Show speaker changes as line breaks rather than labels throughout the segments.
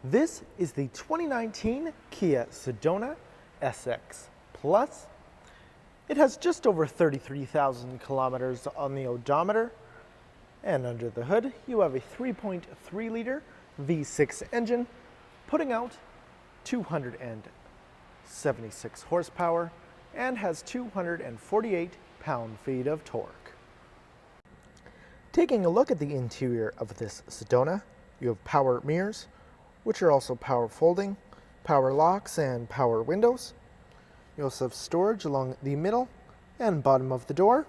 This is the 2019 Kia Sedona SX Plus. It has just over 33,000 kilometers on the odometer, and under the hood you have a 3.3 liter V6 engine putting out 276 horsepower and has 248 pound-feet of torque. Taking a look at the interior of this Sedona, you have power mirrors, which are also power folding, power locks, and power windows. You also have storage along the middle and bottom of the door.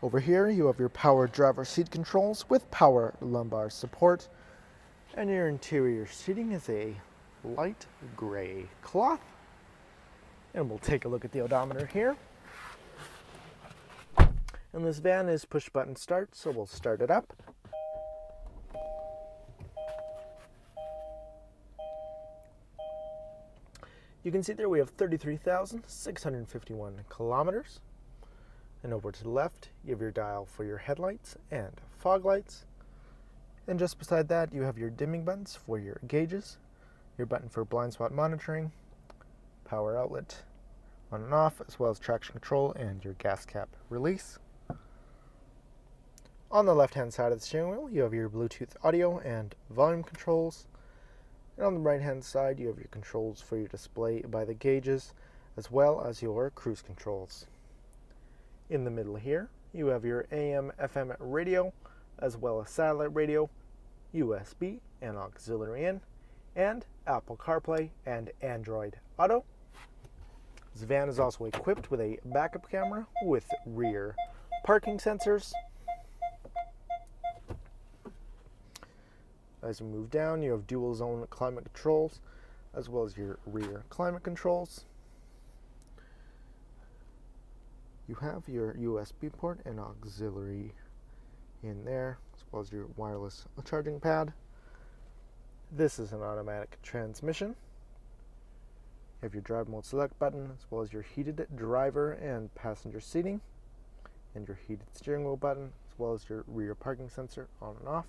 Over here you have your power driver seat controls with power lumbar support, and your interior seating is a light gray cloth. And we'll take a look at the odometer here. And this van is push button start, so we'll start it up. You can see there we have 33,651 kilometers. And over to the left, you have your dial for your headlights and fog lights. And just beside that, you have your dimming buttons for your gauges, your button for blind spot monitoring, power outlet on and off, as well as traction control and your gas cap release. On the left-hand side of the steering wheel, you have your Bluetooth audio and volume controls. And on the right-hand side, you have your controls for your display by the gauges, as well as your cruise controls. In the middle here, you have your AM/FM radio, as well as satellite radio, USB and auxiliary in, and Apple CarPlay and Android Auto. This van is also equipped with a backup camera with rear parking sensors. As you move down, you have dual zone climate controls, as well as your rear climate controls. You have your USB port and auxiliary in there, as well as your wireless charging pad. This is an automatic transmission. You have your drive mode select button, as well as your heated driver and passenger seating, and your heated steering wheel button, as well as your rear parking sensor on and off.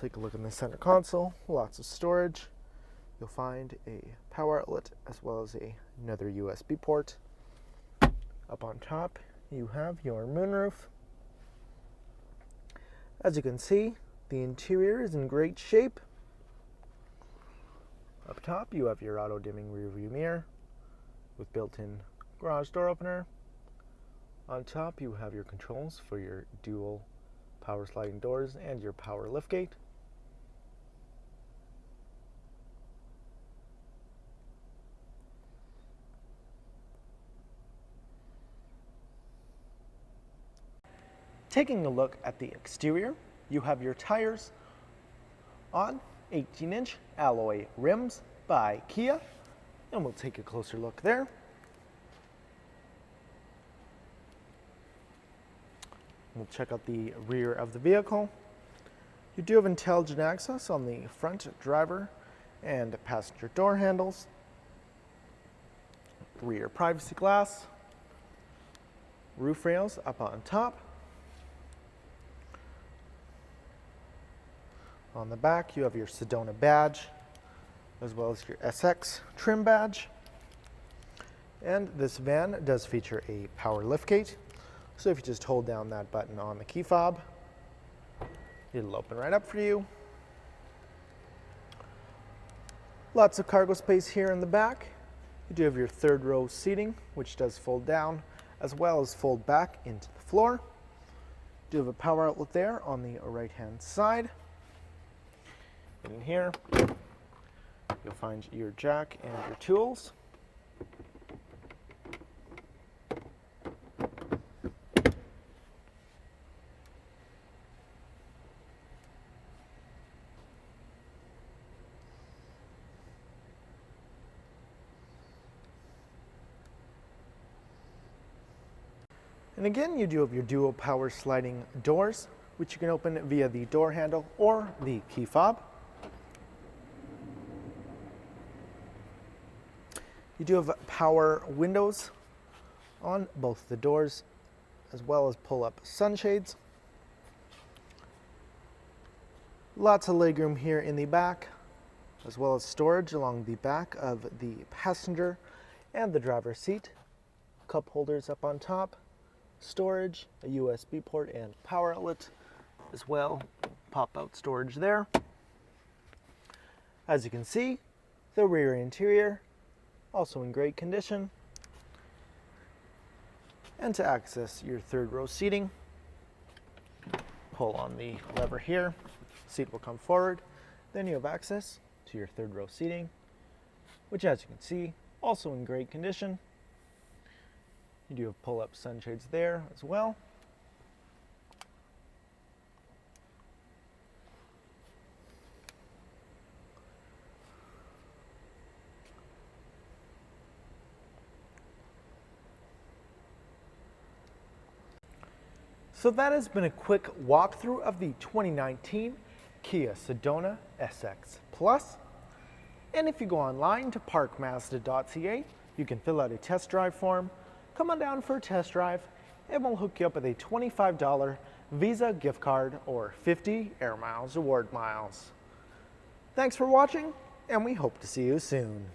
Take a look in the center console, lots of storage. You'll find a power outlet as well as another USB port. Up on top, you have your moonroof. As you can see, the interior is in great shape. Up top, you have your auto-dimming rear-view mirror with built-in garage door opener. On top, you have your controls for your dual power sliding doors and your power liftgate. Taking a look at the exterior, you have your tires on 18-inch alloy rims by Kia, and we'll take a closer look there. We'll check out the rear of the vehicle. You do have intelligent access on the front driver and passenger door handles, rear privacy glass, roof rails up on top. On the back, you have your Sedona badge, as well as your SX trim badge. And this van does feature a power liftgate. So if you just hold down that button on the key fob, it'll open right up for you. Lots of cargo space here in the back. You do have your third row seating, which does fold down, as well as fold back into the floor. You do have a power outlet there on the right-hand side. In here, you'll find your jack and your tools. And again, you do have your dual power sliding doors, which you can open via the door handle or the key fob. You do have power windows on both the doors, as well as pull-up sunshades. Lots of legroom here in the back, as well as storage along the back of the passenger and the driver's seat. Cup holders up on top, storage, a USB port and power outlet as well. Pop out storage there. As you can see, the rear interior also in great condition. And to access your third row seating, pull on the lever here, seat will come forward, then you have access to your third row seating, which as you can see, also in great condition. You do have pull-up sunshades there as well. So that has been a quick walkthrough of the 2019 Kia Sedona SX Plus. And if you go online to parkmazda.ca, you can fill out a test drive form, come on down for a test drive, and we'll hook you up with a $25 Visa gift card or 50 Air Miles Reward Miles. Thanks for watching, and we hope to see you soon.